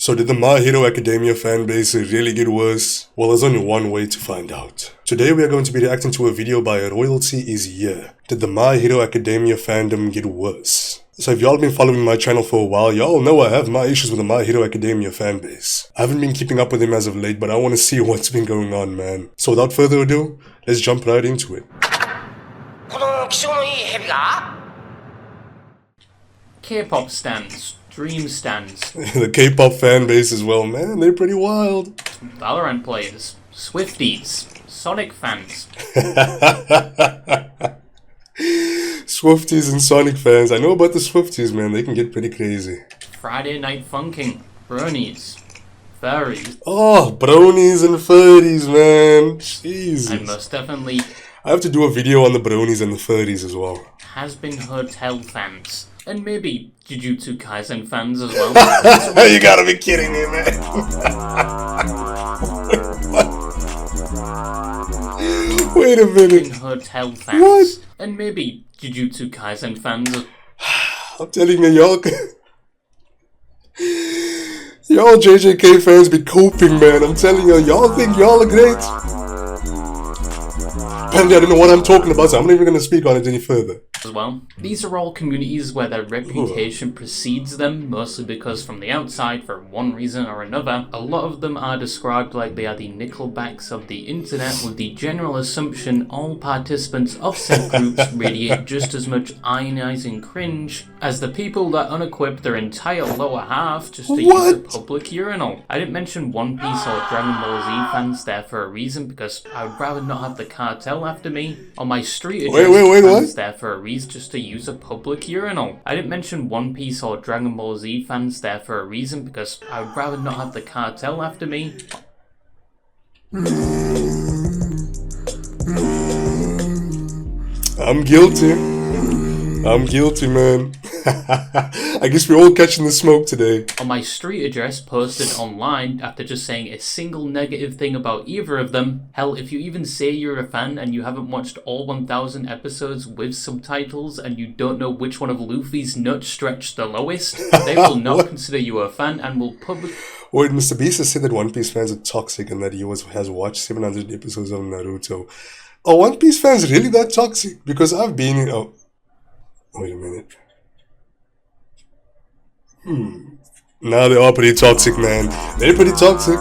So did the My Hero Academia fanbase really get worse? Well, there's only one way to find out. Today we are going to be reacting to a video by Royalty is Here. Did the My Hero Academia fandom get worse? So if y'all been following my channel for a while, y'all know I have my issues with the My Hero Academia fanbase. I haven't been keeping up with him as of late, but I want to see what's been going on, man. So without further ado, let's jump right into it. K-pop stands, dream stands, The K-pop fanbase as well, man, they're pretty wild. Valorant players, Swifties, Sonic fans. Swifties and Sonic fans. I know about the Swifties, man, they can get pretty crazy. Friday night funking, bronies, furries. Oh, bronies and furries, man. Jesus. And most definitely I have to do a video on the bronies and the furries as well. has been hotel fans. And maybe Jujutsu Kaisen fans as well. You gotta be kidding me, man. Wait a minute. Hotel fans. What? And maybe Jujutsu Kaisen fans. I'm telling you, y'all JJK fans be coping, man. I'm telling you, y'all think y'all are great. Apparently I don't know what I'm talking about, so I'm not even gonna speak on it any further. As well. These are all communities where their reputation precedes them, mostly because from the outside, for one reason or another, a lot of them are described like they are the Nickelbacks of the internet, with the general assumption all participants of said groups radiate just as much ionizing cringe as the people that unequip their entire lower half just to use a public urinal. I didn't mention One Piece or Dragon Ball Z fans there for a reason, because I would rather not have the cartel after me. On my street address, fans there for a reason just to use a public urinal. I didn't mention One Piece or Dragon Ball Z fans there for a reason, because I would rather not have the cartel after me. I'm guilty. I'm guilty, man. I guess we're all catching the smoke today. On my street address posted online after just saying a single negative thing about either of them. Hell, if you even say you're a fan and you haven't watched all 1000 episodes with subtitles and you don't know which one of Luffy's nuts stretched the lowest, they will not consider you a fan and will publicly... Wait, Mr. Beast has said that One Piece fans are toxic and that he has watched 700 episodes of Naruto. Are One Piece fans really that toxic? Because I've been in... Oh, wait a minute. Now they are pretty toxic, man. They're pretty toxic.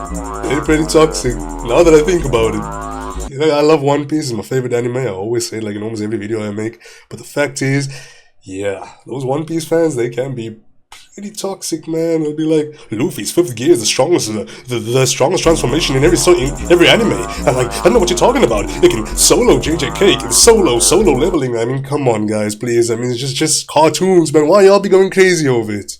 They're pretty toxic. Now that I think about it. You know, I love One Piece. It's my favorite anime. I always say it like in almost every video I make. But the fact is, yeah, those One Piece fans, they can be pretty toxic, man. They'll be like, Luffy's fifth gear is the strongest, the strongest transformation in every anime. I'm like, I don't know what you're talking about. It can solo JJK, it can solo leveling. I mean, come on, guys, please. I mean, it's just cartoons, man. Why y'all be going crazy over it?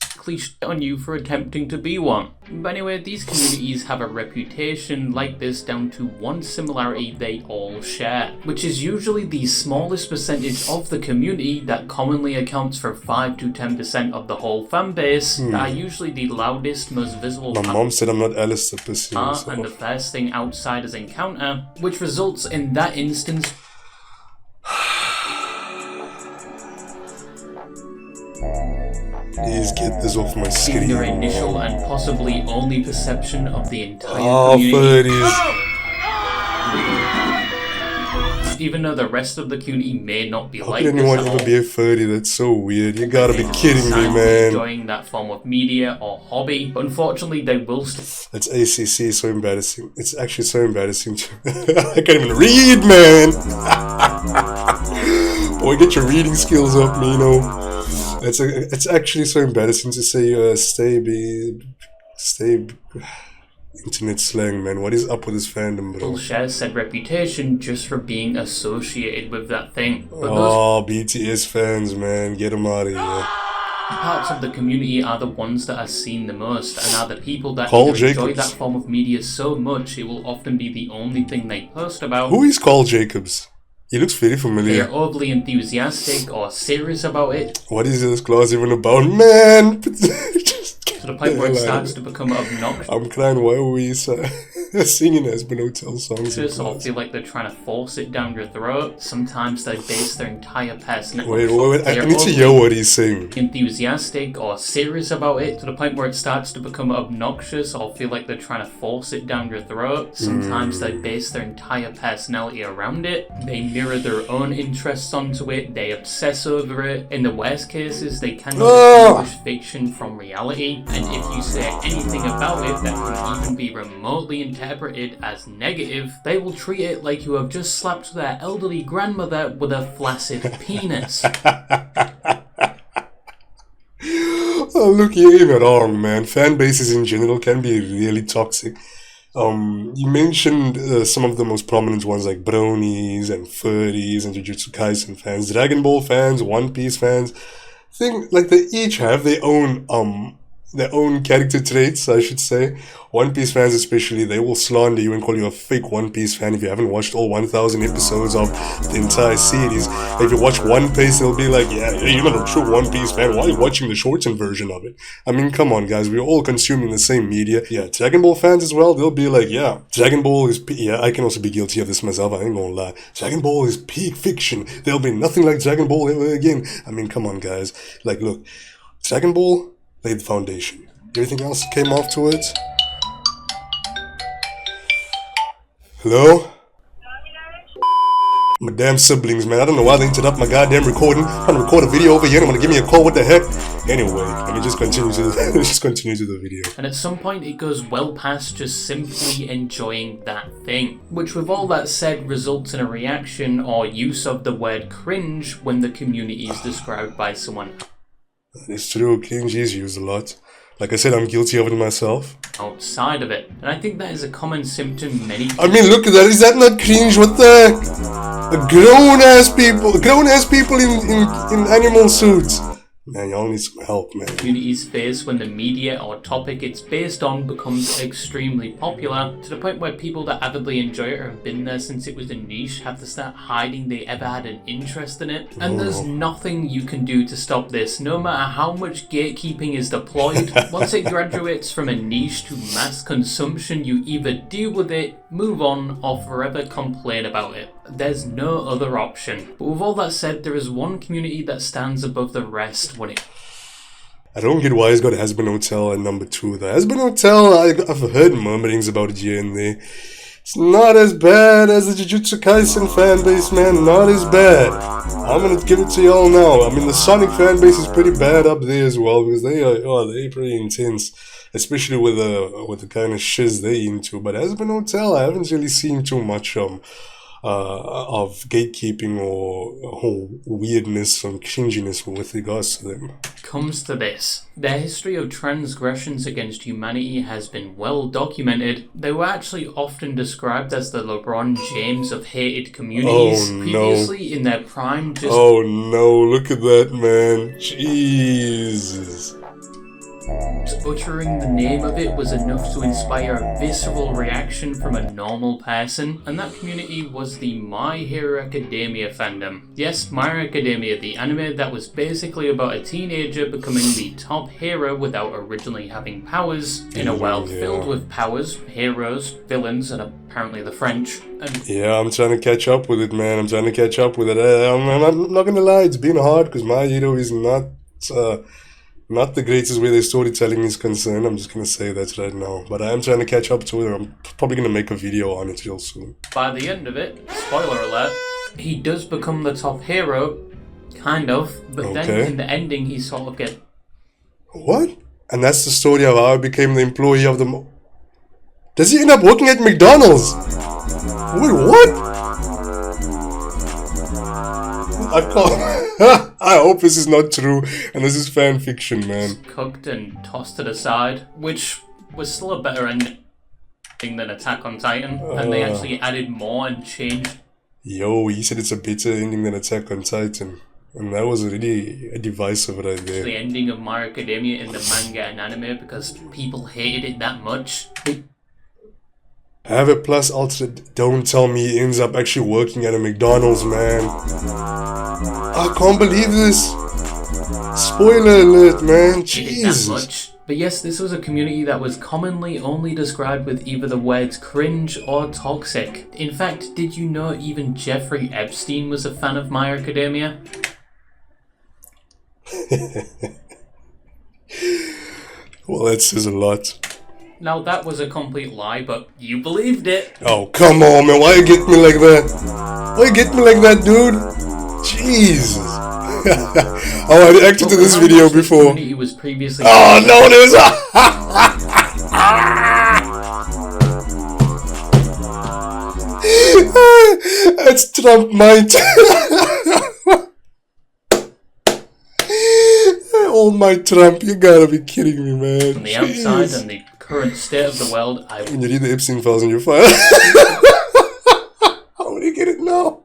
On you for attempting to be one. But anyway, these communities have a reputation like this down to one similarity they all share, which is usually the smallest percentage of the community that commonly accounts for 5 to 10% of the whole fanbase, that are usually the loudest, most visible. My mom said I'm not Alistair Pussy. And the first thing outsiders encounter, which results in that instance Please get this off my screen. their initial and possibly only perception of the entire community. Even though the rest of the community may not be like this. How can anyone ever be a furry? That's so weird. You gotta be kidding me, man. Enjoying that form of media or hobby, but unfortunately they will That's ACC, so embarrassing. It's actually so embarrassing too. I can't even read, man. Boy, get your reading skills up, Mino. It's actually so embarrassing to say stay internet slang, man. What is up with this fandom, bro? Shares said reputation just for being associated with that thing. But BTS fans, man, get them out of here. Parts of the community are the ones that are seen the most, and are the people that enjoy that form of media so much it will often be the only thing they post about. Who is Carl Jacobs? He looks very familiar. They're overly enthusiastic or serious about it. What is this class even about, man? To the point where it starts to become obnoxious. I'm crying. Why are we so... Singing Harassment Hotel songs. I feel like they're trying to force it down your throat. Sometimes they base their entire personality. Wait, I need to hear what he's saying. Enthusiastic or serious about it to the point where it starts to become obnoxious or feel like they're trying to force it down your throat. Sometimes they base their entire personality around it. They mirror their own interests onto it. They obsess over it. In the worst cases, they cannot distinguish fiction from reality. And if you say anything about it that can even be remotely interpreted as negative, they will treat it like you have just slapped their elderly grandmother with a flaccid penis. Oh, look, you ain't wrong, man. Fan bases in general can be really toxic. You mentioned some of the most prominent ones like bronies and furries and Jujutsu Kaisen fans, Dragon Ball fans, One Piece fans. Like they each have their own character traits, I should say. One Piece fans especially, they will slander you and call you a fake One Piece fan if you haven't watched all 1,000 episodes of the entire series. If you watch One Piece, they'll be like, yeah, you're not a true One Piece fan, why are you watching the shortened version of it? I mean, come on guys, we're all consuming the same media. Yeah, Dragon Ball fans as well, they'll be like, yeah, Dragon Ball is, yeah, I can also be guilty of this myself, I ain't gonna lie. Dragon Ball is peak fiction, there'll be nothing like Dragon Ball ever again. I mean, come on guys, like look, Dragon Ball laid the foundation. Everything else came afterwards. Hello? My damn siblings, man. I don't know why they interrupt my goddamn recording. I'm trying to record a video over here and I'm gonna give me a call. What the heck? Anyway, let me just continue to the video. And at some point it goes well past just simply enjoying that thing. Which with all that said results in a reaction or use of the word cringe when the community is described by someone. It's true, cringe is used a lot. Like I said, I'm guilty of it myself. Outside of it. And I think that is a common symptom many people... I mean, look at that. Is that not cringe? What the heck? Grown-ass people in animal suits. Man, y'all need some help, man. Communities face when the media or topic it's based on becomes extremely popular, to the point where people that avidly enjoy it or have been there since it was a niche have to start hiding they ever had an interest in it. And there's nothing you can do to stop this, no matter how much gatekeeping is deployed. Once it graduates from a niche to mass consumption, you either deal with it, move on, or forever complain about it. There's no other option. But with all that said, there is one community that stands above the rest when it... I don't get why he's got Harassment Hotel at number 2. The Harassment Hotel, I've heard murmurings about it here and there. It's not as bad as the Jujutsu Kaisen fanbase, man. Not as bad. I'm gonna give it to y'all now. I mean, the Sonic fanbase is pretty bad up there as well, because they're pretty intense. Especially with the kind of shiz they into. But Harassment Hotel, I haven't really seen too much of gatekeeping or weirdness and cringiness with regards to them. Comes to this. Their history of transgressions against humanity has been well documented. They were actually often described as the LeBron James of hated communities. Previously in their prime just... Oh no, look at that, man. Jesus. Butchering the name of it was enough to inspire a visceral reaction from a normal person, and that community was the My Hero Academia fandom. Yes, My Hero Academia, the anime that was basically about a teenager becoming the top hero without originally having powers, in a world filled with powers, heroes, villains, and apparently the French. Yeah, I'm trying to catch up with it, man. I'm trying to catch up with it. I'm not gonna lie, it's been hard because My Hero is not the greatest way their storytelling is concerned. I'm just gonna say that right now. But I am trying to catch up to it. I'm probably gonna make a video on it real soon. By the end of it, spoiler alert, he does become the top hero, kind of, but then in the ending he sort of gets... What? And that's the story of how I became the employee of the... Does he end up working at McDonald's? Wait, what? I can't... I hope this is not true and this is fan fiction, man. Cooked and tossed to the side, which was still a better ending than Attack on Titan, and they actually added more and changed. Yo, he said it's a better ending than Attack on Titan, and that was really a divisive right there. The ending of My Hero Academia in the manga and anime because people hated it that much. Have it plus ultra. Don't tell me he ends up actually working at a McDonald's, man. I can't believe this. Spoiler alert, man. Jesus. That much But yes, this was a community that was commonly only described with either the words cringe or toxic. In fact, did you know even Jeffrey Epstein was a fan of My Hero Academia? Well, that says a lot. Now that was a complete lie, but you believed it. Oh, come on, man. Why you get me like that? Why you get me like that, dude? Jesus. Oh, I reacted to this video before. Was previously oh, no, there was That's Trump might. Oh my Trump, you gotta be kidding me, man. From the outside and the current state of the world, When you read the Epstein files in your file. How would you get it now?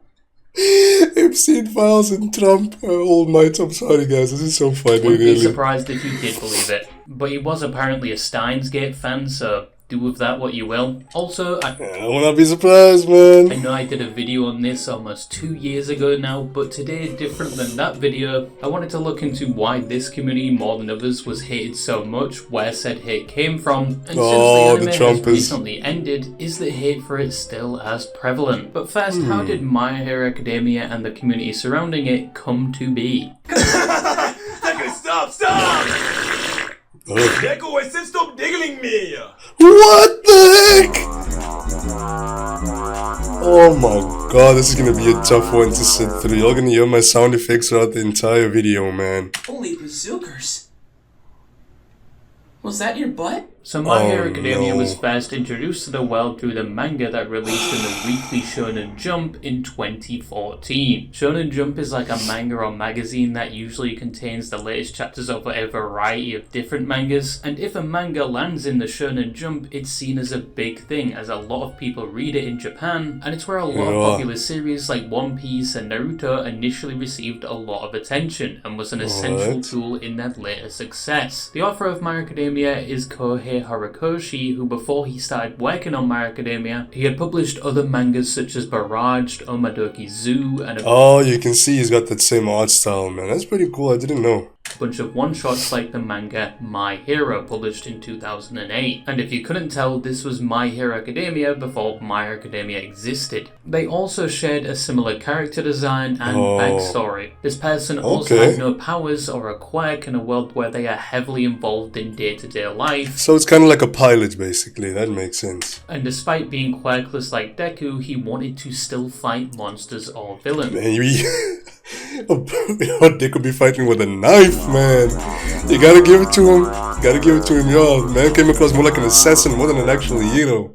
Epstein files and Trump, all might. I'm sorry, guys. This is so funny. Wouldn't really. be surprised if you did believe it. But he was apparently a Steins Gate fan, so do with that what you will. Also, I will not be surprised, man. I know I did a video on this almost 2 years ago now, but today, different than that video, I wanted to look into why this community more than others was hated so much, where said hate came from, and since the anime has recently ended, is the hate for it still as prevalent? But first, how did My Hero Academia and the community surrounding it come to be? Stop! Deku, I said stop diggling me! What the heck? Oh my god, this is gonna be a tough one to sit through. Y'all gonna hear my sound effects throughout the entire video, man. Holy bazookas. Was that your butt? So My Hero Academia was first introduced to the world through the manga that released in the weekly Shonen Jump in 2014. Shonen Jump is like a manga or magazine that usually contains the latest chapters of a variety of different mangas, and if a manga lands in the Shonen Jump, it's seen as a big thing, as a lot of people read it in Japan, and it's where a lot of popular series like One Piece and Naruto initially received a lot of attention, and was an essential tool in their later success. The author of My Hero Academia is Kohei Horikoshi, who before he started working on My Hero Academia, he had published other mangas such as Barraged, Omadoki Zoo, and oh, you can see he's got that same art style, man. That's pretty cool. I didn't know. bunch of one-shots like the manga My Hero, published in 2008. And if you couldn't tell, this was My Hero Academia before My Hero Academia existed. They also shared a similar character design and backstory. This person also had no powers or a quirk in a world where they are heavily involved in day-to-day life. So it's kind of like a pilot, basically. That makes sense. And despite being quirkless like Deku, he wanted to still fight monsters or villains. Man, they could be fighting with a knife, man. You gotta give it to him. Gotta give it to him, y'all. Man came across more like an assassin more than an actual hero.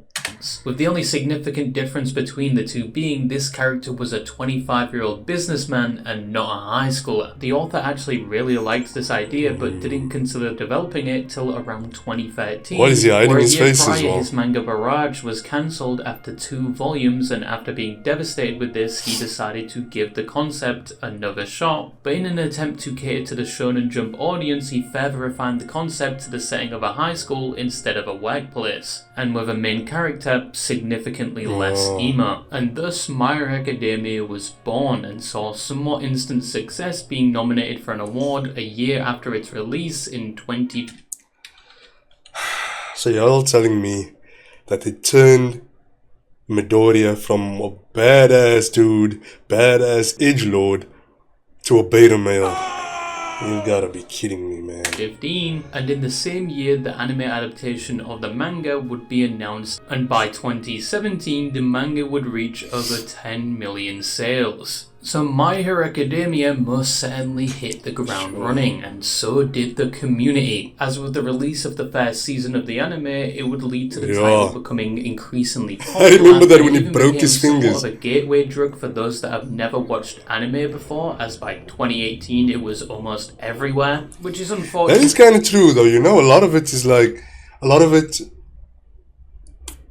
With the only significant difference between the two being this character was a 25-year-old businessman and not a high schooler. The author actually really liked this idea but didn't consider developing it till around 2013. What is he hiding his face as well? His manga Barrage was cancelled after 2 volumes, and after being devastated with this, he decided to give the concept another shot. But in an attempt to cater to the Shonen Jump audience, he further refined the concept to the setting of a high school instead of a workplace, and with a main character significantly less emo. And thus My Hero Academia was born and saw somewhat instant success, being nominated for an award a year after its release in 20... So y'all telling me that they turned Midoriya from a badass dude, badass edgelord, to a beta male? You gotta be kidding me, man. 15, and in the same year the anime adaptation of the manga would be announced, and by 2017 the manga would reach over 10 million sales. So My Hero Academia most certainly hit the ground running, and so did the community. As with the release of the first season of the anime, it would lead to the title becoming increasingly popular. I remember that when he broke his fingers. Sort of a gateway drug for those that have never watched anime before, as by 2018 it was almost everywhere, which is unfortunate. That is kind of true, though. You know, a lot of it is like,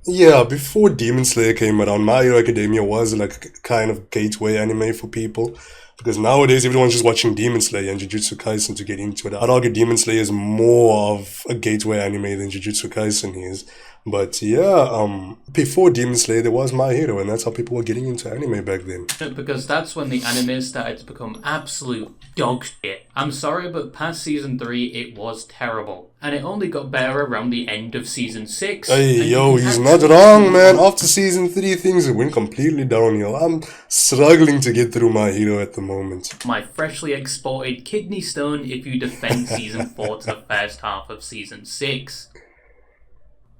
yeah, before Demon Slayer came around, My Hero Academia was like a kind of gateway anime for people. Because nowadays everyone's just watching Demon Slayer and Jujutsu Kaisen to get into it. I'd argue Demon Slayer is more of a gateway anime than Jujutsu Kaisen is. But yeah, before Demon Slayer there was My Hero, and that's how people were getting into anime back then. Because that's when the anime started to become absolute dog shit. I'm sorry, but past season 3 it was terrible. and it only got better around the end of season 6. Hey, And yo, you can he's not actually wrong, see man. After season 3, things went completely downhill. I'm struggling to get through My Hero at the moment. my freshly exported kidney stone if you defend season 4 to the first half of season 6.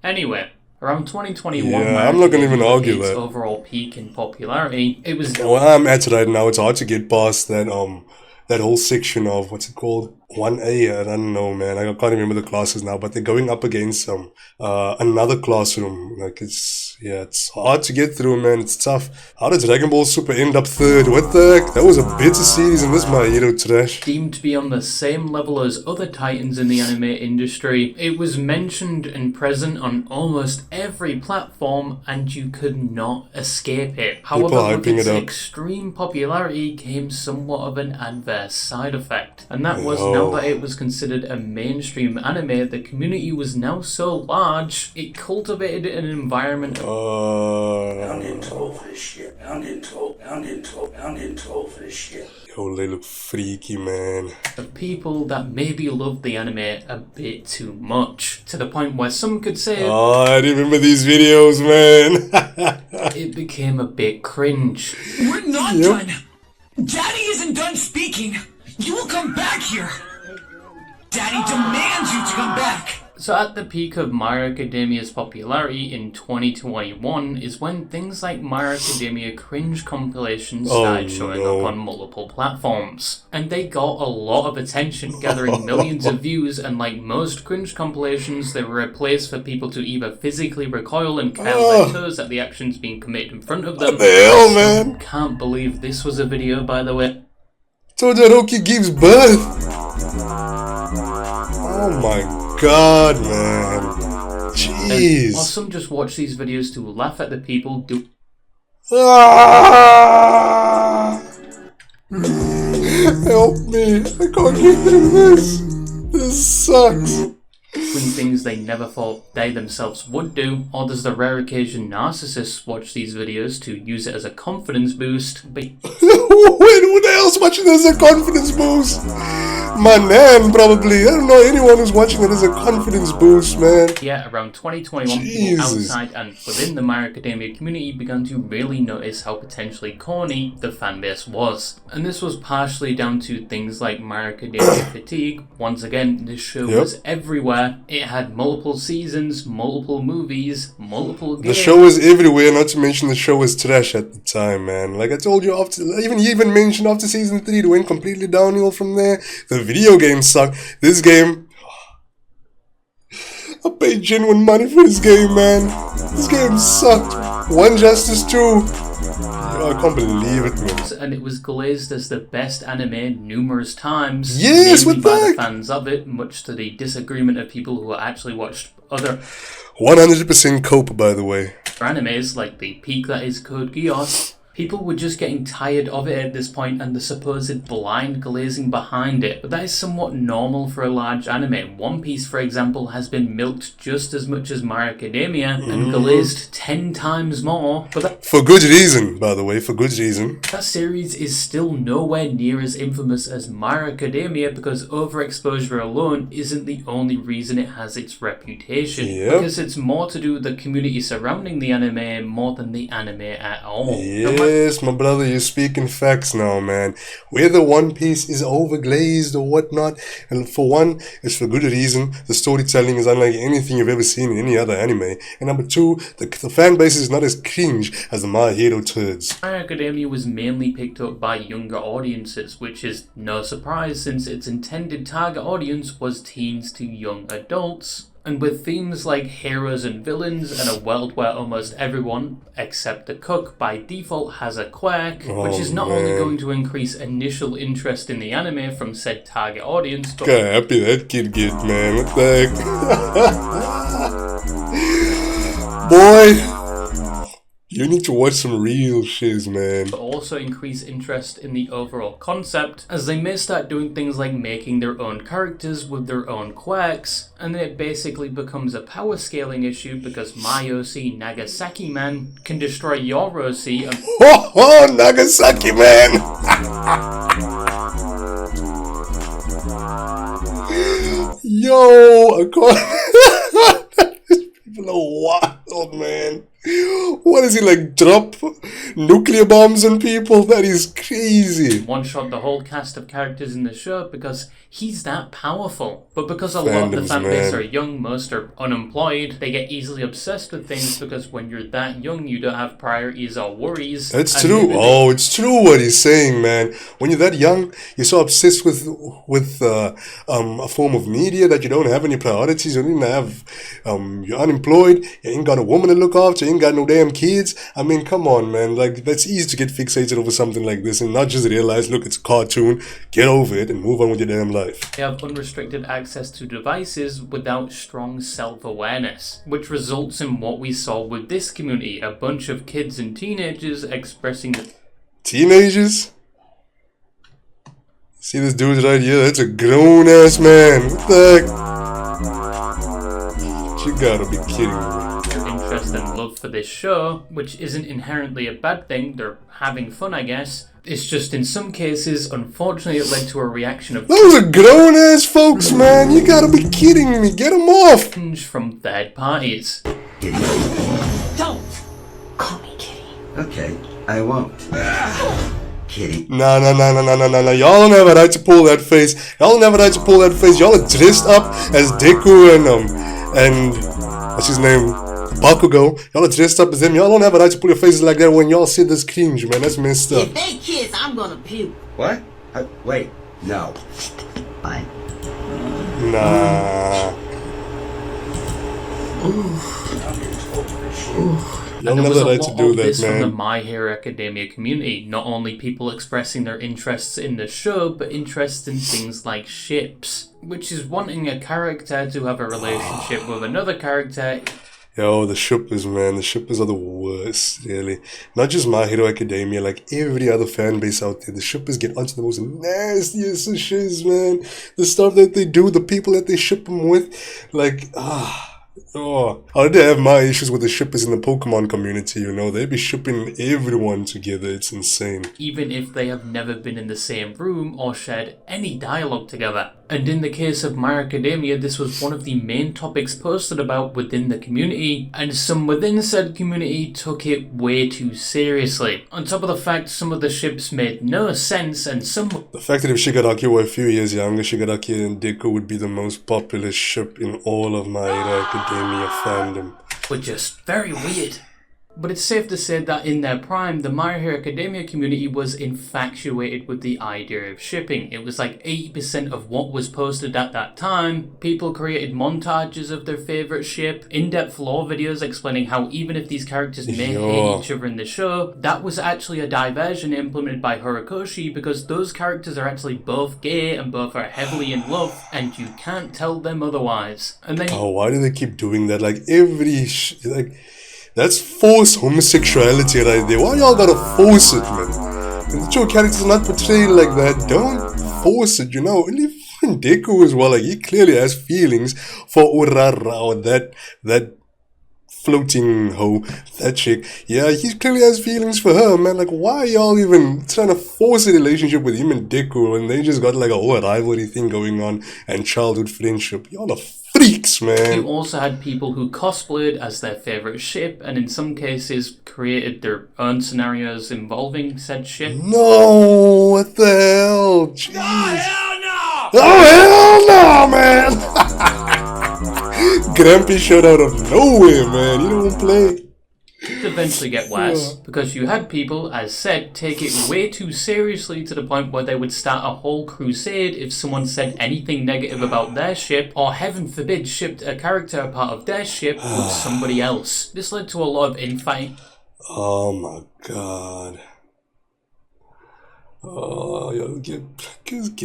Anyway, around 2021, Yeah, I'm not gonna even argue its that. overall peak in popularity. It was Where I'm at right now, it's hard to get past that whole section of, what's it called? 1A, I don't know, man. I can't remember the classes now, but they're going up against another classroom. Like, it's hard to get through, man. It's tough. How did Dragon Ball Super end up 3rd? What the heck? That was a better series than this My Hero trash. deemed to be on the same level as other titans in the anime industry. It was mentioned and present on almost every platform, and you could not escape it. However, with hyping its it up. extreme popularity came somewhat of an adverse side effect, and that was now that it was considered a mainstream anime, the community was now so large, it cultivated an environment of I'm getting told for this shit. I'm getting told for this shit. Yo, they look freaky, man. people that maybe loved the anime a bit too much, to the point where some could say Oh, I remember these videos, man. it became a bit cringe. We're not done. Daddy isn't done speaking. You will come back here. Daddy demands you to come back. So at the peak of My Hero Academia's popularity in 2021 is when things like My Hero Academia cringe compilations started showing up on multiple platforms. And they got a lot of attention, gathering millions of views, and like most cringe compilations, they were a place for people to either physically recoil and curl their toes at the actions being committed in front of them. What the hell, man? Can't believe this was a video, by the way. Todoroki gives birth. Oh my god, man. Or Jeez. some just watch these videos to laugh at the people do. Ah! Help me. I can't get through this. This sucks. Doing things they never thought they themselves would do, or there's the rare occasion narcissists watch these videos to use it as a confidence boost, but Wait, who the hell's watching this as a confidence boost? My nan, probably. I don't know anyone who's watching it as a confidence boost, man. yeah, around 2021, people Jesus. outside and within the My Hero Academia community began to really notice how potentially corny the fanbase was. And this was partially down to things like My Hero Academia fatigue. Once again, this show was everywhere. It had multiple seasons, multiple movies, multiple games. The show was everywhere, not to mention the show was trash at the time, man. Like I told you, you even mentioned after season 3, it went completely downhill from there. The video game sucked. This game, I paid genuine money for this game, man. This game sucked. One Justice 2. Yo, I can't believe it, man. And it was glazed as the best anime numerous times. Yes, mainly what by the the heck? fans of it, much to the disagreement of people who actually watched other 100% cope, by the way. animes like the peak that is Code Geass. People were just getting tired of it at this point and the supposed blind glazing behind it, but that is somewhat normal for a large anime. One Piece, for example, has been milked just as much as My Hero Academia and glazed 10 times more, but For good reason, by the way, for good reason. that series is still nowhere near as infamous as My Hero Academia because overexposure alone isn't the only reason it has its reputation. Yep. Because it's more to do with the community surrounding the anime more than the anime at all. Yes, my brother, you're speaking facts now, man. Whether One Piece is overglazed or whatnot, and for one, it's for good reason. The storytelling is unlike anything you've ever seen in any other anime. And number two, the fan base is not as cringe as the My Hero turds. My Hero Academia was mainly picked up by younger audiences, which is no surprise since its intended target audience was teens to young adults. And with themes like heroes and villains and a world where almost everyone, except the cook, by default has a quirk, which is not only going to increase initial interest in the anime from said target audience, but Look how happy that kid get, man. What the heck? Boy, you need to watch some real shiz, man. also increase interest in the overall concept, as they may start doing things like making their own characters with their own quirks, and then it basically becomes a power scaling issue because my OC Nagasaki Man can destroy your OC and Oh, Nagasaki, man! Yo, people are wild, man. What is he like? Drop nuclear bombs on people? That is crazy. One shot the whole cast of characters in the show because he's that powerful. But because a lot of the Fandoms, fanbase man. are young, most are unemployed, they get easily obsessed with things because when you're that young, you don't have priorities or worries. That's And true. maybe Oh, it's true what he's saying, man. When you're that young, you're so obsessed with a form of media that you don't have any priorities. You don't have, you're unemployed. You ain't got a woman to look after. You ain't got no damn kids. I mean, come on, man. Like, that's easy to get fixated over something like this and not just realize, look, it's a cartoon. Get over it and move on with your damn life. They have unrestricted access to devices without strong self-awareness, which results in what we saw with this community, a bunch of kids and teenagers expressing Teenagers? See this dude right here? That's a grown-ass man. What the heck? You gotta be kidding me. their interest and love for this show, which isn't inherently a bad thing, they're having fun, I guess. It's just in some cases, unfortunately, it led to a reaction of Those are grown-ass folks, man. You gotta be kidding me. Get them off. cringe from third parties. Don't call me Kitty. Okay, I won't. Kitty. Nah. Y'all don't have a right to pull that face. Y'all don't have a right to pull that face. Y'all are dressed up as Deku and what's his name? Bakugo. Y'all are dressed up as them. Y'all don't have a right to pull your faces like that when y'all see this cringe, man. That's messed up. If they kiss, I'm gonna puke. What? Wait, no. Fine. Nah. Y'all And there never was a had right to lot do of that, this from the man. My Hero Academia community. Not only people expressing their interests in the show, but interests in things like ships, which is wanting a character to have a relationship with another character. Yo, the shippers, man. The shippers are the worst, really. Not just My Hero Academia, like every other fan base out there. The shippers get onto the most nastiest of shiz, man. The stuff that they do, the people that they ship them with, like, oh, I did have my issues with the shippers in the Pokemon community, you know. They be shipping everyone together. It's insane. Even if they have never been in the same room or shared any dialogue together. And in the case of My Hero Academia, this was one of the main topics posted about within the community, and some within said community took it way too seriously. On top of the fact some of the ships made no sense, and some The fact that if Shigaraki were a few years younger, Shigaraki and Deku would be the most popular ship in all of My Hero Academia fandom. were just very weird. But it's safe to say that in their prime, the My Hero Academia community was infatuated with the idea of shipping. It was like 80% of what was posted at that time. People created montages of their favourite ship, in-depth lore videos explaining how even if these characters may hate each other in the show, that was actually a diversion implemented by Horikoshi because those characters are actually both gay and both are heavily in love, and you can't tell them otherwise. And then Oh, why do they keep doing that? Like, that's forced homosexuality right there. Why y'all gotta force it, man? If your character's not portrayed like that, don't force it, you know? And even Deku as well, like, he clearly has feelings for Urara, or that floating hoe, that chick. Yeah, he clearly has feelings for her, man. Like, why are y'all even trying to force a relationship with him and Deku when they just got like a whole rivalry thing going on and childhood friendship? Y'all are freaks, man. you also had people who cosplayed as their favourite ship, and in some cases created their own scenarios involving said ship. No, what the hell? Jeez. Hell no! Oh, hell no, man! Grampy showed out of nowhere, man. You don't play. To eventually get worse, because you had people, as said, take it way too seriously to the point where they would start a whole crusade if someone said anything negative about their ship, or heaven forbid shipped a character a part of their ship with somebody else. This led to a lot of infighting. Oh my god. Oh, yo, get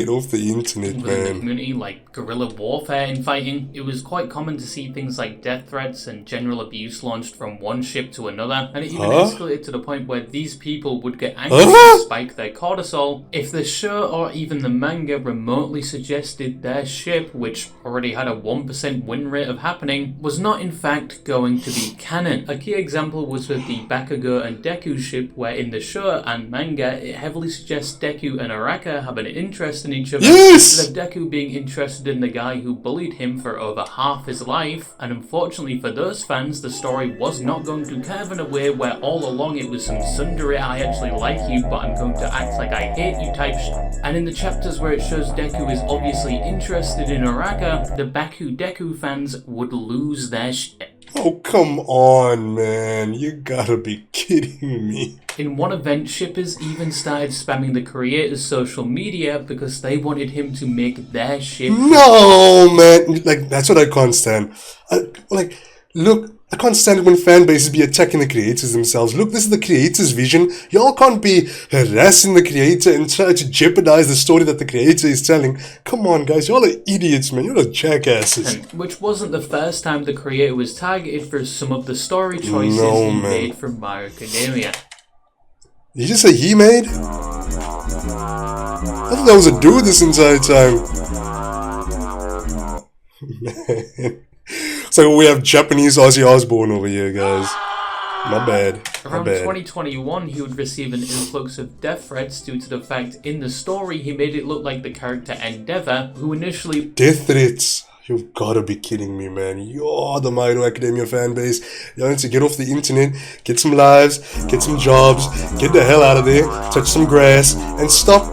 off the internet, Within the man. community, like guerrilla warfare infighting, it was quite common to see things like death threats and general abuse launched from one ship to another, and it even escalated to the point where these people would get angry and spike their cortisol if the show or even the manga remotely suggested their ship, which already had a 1% win rate of happening, was not in fact going to be canon. A key example was with the Bakugo and Deku ship, where in the show and manga it heavily suggested suggests Deku and Araka have an interest in each other, Yes! instead of Deku being interested in the guy who bullied him for over half his life. And unfortunately for those fans, the story was not going to curve in a way where all along it was some tsundere I actually like you but I'm going to act like I hate you type shit. And in the chapters where it shows Deku is obviously interested in Araka, the Baku Deku fans would lose their shit. Oh, come on, man. You gotta be kidding me. In one event, shippers even started spamming the creator's social media because they wanted him to make their ship. No, man. Like, that's what I can't stand. Look, I can't stand it when fan bases be attacking the creators themselves. Look, this is the creator's vision. Y'all can't be harassing the creator and try to jeopardize the story that the creator is telling. Come on, guys. Y'all are idiots, man. You're jackasses. Which wasn't the first time the creator was targeted for some of the story choices he made for My Hero Academia. Did you just say he made? I thought that was a dude this entire time. Man. So we have Japanese Ozzy Osbourne over here, guys. My bad. Around 2021, he would receive an influx of death threats due to the fact in the story he made it look like the character Endeavor, who initially... Death threats? You've gotta be kidding me, man. You're the My Hero Academia fan base. You need to get off the internet, get some lives, get some jobs, get the hell out of there, touch some grass, and stop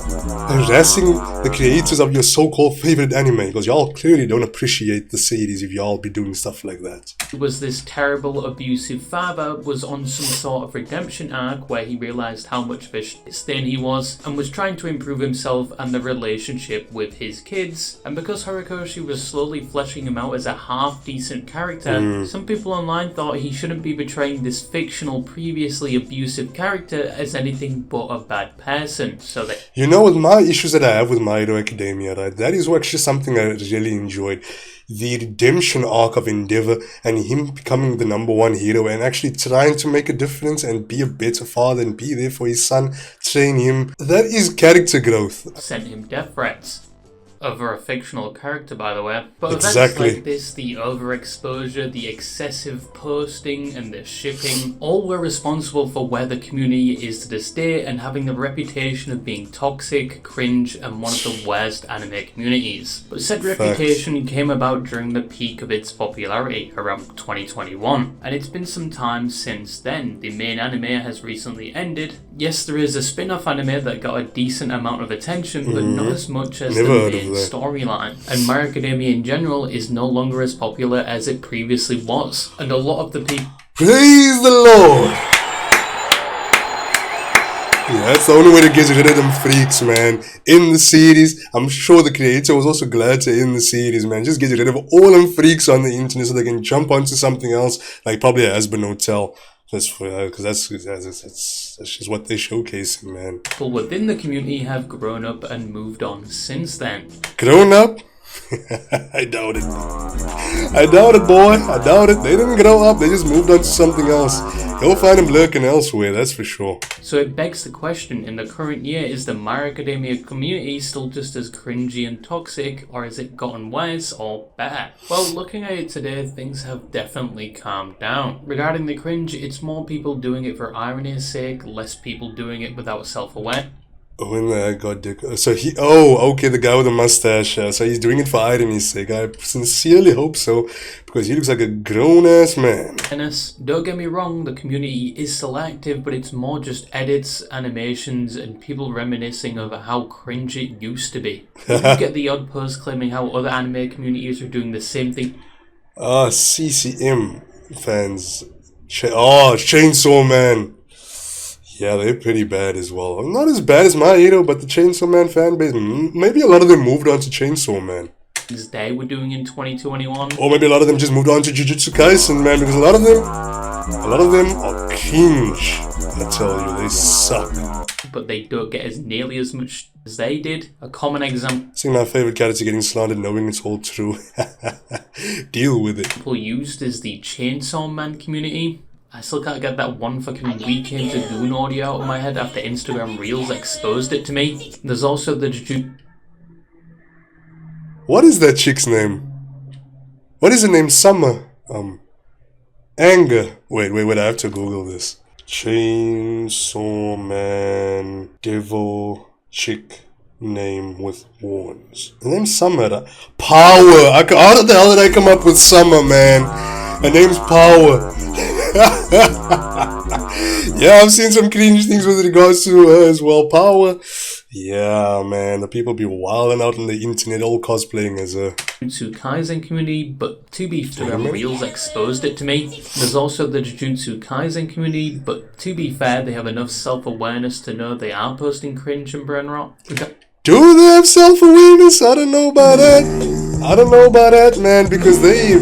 harassing the creators of your so-called favorite anime, because y'all clearly don't appreciate the series if y'all be doing stuff like that. Was this terrible, abusive father was on some sort of redemption arc where he realised how much of a stain he was and was trying to improve himself and the relationship with his kids. And because Horikoshi was slowly fleshing him out as a half-decent character, some people online thought he shouldn't be portraying this fictional, previously abusive character as anything but a bad person. So that... You know what my issues that I have with My Hero Academia, right? That is actually something I really enjoyed. The redemption arc of Endeavor and him becoming the #1 hero and actually trying to make a difference and be a better father and be there for his son, train him. That is character growth. Sent him death threats. Over a fictional character, by the way. But Exactly. events like this, the overexposure, the excessive posting, and the shipping, all were responsible for where the community is to this day and having the reputation of being toxic, cringe, and one of the worst anime communities. But said reputation came about during the peak of its popularity, around 2021. And it's been some time since then. The main anime has recently ended. Yes, there is a spin-off anime that got a decent amount of attention, but not as much as the main storyline. And My Hero Academia in general is no longer as popular as it previously was. And a lot of the people... Praise the Lord! Yeah, that's the only way to get rid of them freaks, man. In the series, I'm sure the creator was also glad to end the series, man. Just get rid of all them freaks on the internet so they can jump onto something else, like probably a Husband Hotel. Because that's just what they're showcasing, man. People within the community have grown up and moved on since then. Grown up? I doubt it. I doubt it, boy. I doubt it. They didn't grow up. They just moved on to something else. You'll find them lurking elsewhere, that's for sure. So it begs the question, in the current year, is the My Hero Academia community still just as cringy and toxic, or has it gotten worse or better? Well, looking at it today, things have definitely calmed down. Regarding the cringe, it's more people doing it for irony's sake, less people doing it without self-awareness. When the got dick. So he. Oh, okay, the guy with the mustache. So he's doing it for irony's sake. I sincerely hope so, because he looks like a grown ass man. Don't get me wrong, the community is still active, but it's more just edits, animations, and people reminiscing over how cringe it used to be. You get the odd post claiming how other anime communities are doing the same thing. CCM fans. Chainsaw Man. Yeah, they're pretty bad as well. Not as bad as My Hero, but the Chainsaw Man fan base, maybe a lot of them moved on to Chainsaw Man. They were doing in 2021. Or maybe a lot of them just moved on to Jujutsu Kaisen, man, because a lot of them are cringe. I tell you, they suck. But they don't get as nearly as much as they did. A common example. Seeing my favorite character getting slandered knowing it's all true. Deal with it. People used is the Chainsaw Man community. I still can't get that one fucking Weekend to Goon audio out of my head after Instagram Reels exposed it to me. There's also the What is that chick's name? What is her name? Summer. Anger. Wait, I have to Google this. Chainsaw Man, Devil, chick name with warns. Her name's Summer. Power! How the hell did I come up with Summer, man? Her name's Power. Yeah, I've seen some cringe things with regards to her as well. Power. Yeah, man, the people be wilding out on the internet, all cosplaying as a Jujutsu Kaisen community, but to be fair, Reels exposed it to me. There's also the Jujutsu Kaisen community, but to be fair, they have enough self-awareness to know they are posting cringe and brain rot. Do they have self-awareness? I don't know about that. I don't know about that, man, because they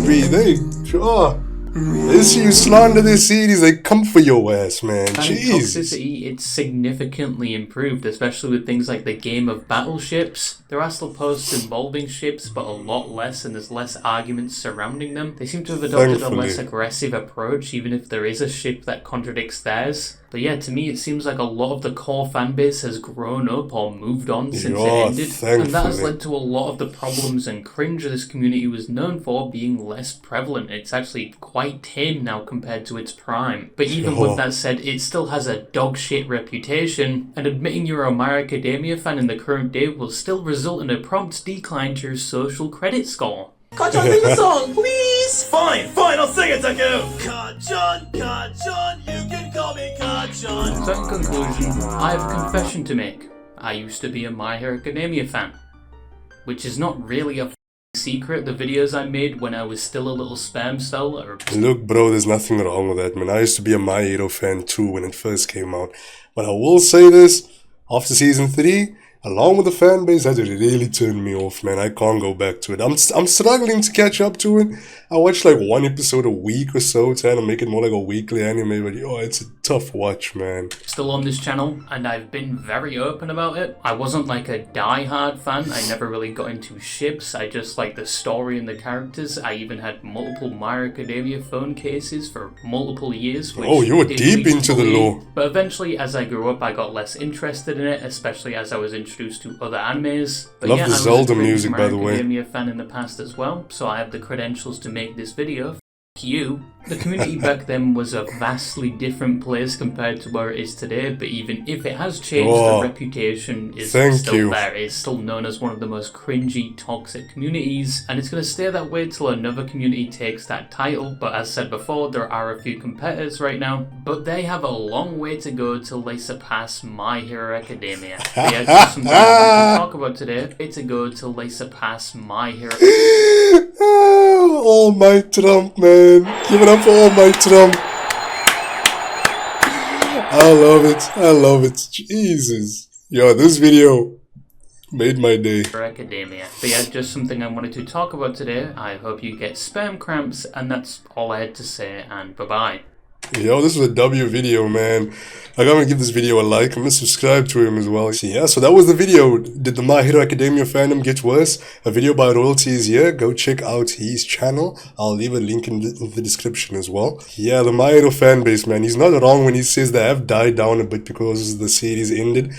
see you slander their series, they come for your ass, man. Jeez. Toxicity, it's significantly improved, especially with things like the game of battleships. There are still posts involving ships, but a lot less, and there's less arguments surrounding them. They seem to have adopted a less aggressive approach, even if there is a ship that contradicts theirs. But yeah, to me it seems like a lot of the core fanbase has grown up or moved on since it ended. And that has led to a lot of the problems and cringe this community was known for being less prevalent. It's actually quite tame now compared to its prime. But even with that said, it still has a dog shit reputation, and admitting you're a My Academia fan in the current day will still result in a prompt decline to your social credit score. Kajan, sing a song, please! Fine, I'll sing it, Taku! Kajan, you can call me Kajan! So in conclusion, I have a confession to make. I used to be a My Hero Academia fan. Which is not really a secret. The videos I made when I was still a little spam cell are... Look, bro, there's nothing wrong with that, man. I used to be a My Hero fan too when it first came out. But I will say this, after season 3, along with the fan base, that really turned me off, man. I can't go back to it. I'm struggling to catch up to it. I watch like one episode a week or so, trying to make it more like a weekly anime, but yo, it's a tough watch, man. Still on this channel, and I've been very open about it. I wasn't like a die-hard fan. I never really got into ships. I just liked the story and the characters. I even had multiple My Academia phone cases for multiple years. Which you were deep into the lore. But eventually, as I grew up, I got less interested in it, especially as I was introduced to other animes. But love yeah, the Zelda music, by the way. I was a My Academia fan in the past as well, so I have the credentials to make this video. You. The community back then was a vastly different place compared to where it is today, but even if it has changed, the reputation is still there. It's still known as one of the most cringy, toxic communities, and it's going to stay that way till another community takes that title. But as said before, there are a few competitors right now, but they have a long way to go till they surpass My Hero Academia. They are just something I want to talk about today. It's to go till they surpass My Hero. All Might Trump, man. Give it up for All Might Trump. I love it. Jesus. Yo, this video made my day. Academia. But yeah, just something I wanted to talk about today. I hope you get spam cramps, and that's all I had to say, and bye-bye. Yo, this was a W video, man. I'm gonna give this video a like. I'm gonna subscribe to him as well. Yeah, so that was the video. Did the My Hero Academia fandom get worse? A video by Royalty is here. Go check out his channel. I'll leave a link in the description as well. Yeah, the My Hero fanbase, man. He's not wrong when he says they have died down a bit because the series ended.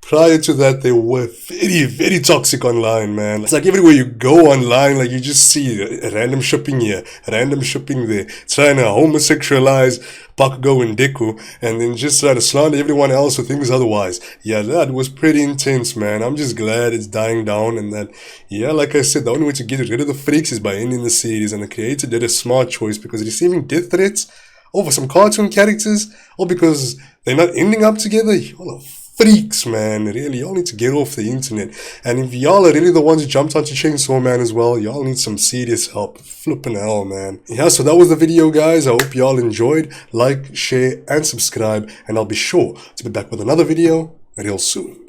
Prior to that, they were very, very toxic online, man. It's like everywhere you go online, like you just see random shipping here, random shipping there, trying to homosexualize Bakugo and Deku, and then just try to slander everyone else who thinks otherwise. Yeah, that was pretty intense, man. I'm just glad it's dying down, and that, yeah, like I said, the only way to get rid of the freaks is by ending the series, and the creator did a smart choice, because receiving death threats over some cartoon characters, or because they're not ending up together, y'all are freaks, man. Really, y'all need to get off the internet. And if y'all are really the ones who jumped onto Chainsaw Man as well, y'all need some serious help. Flipping hell, man. Yeah, so that was the video, guys. I hope y'all enjoyed. Like, share, and subscribe. And I'll be sure to be back with another video real soon.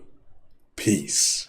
Peace.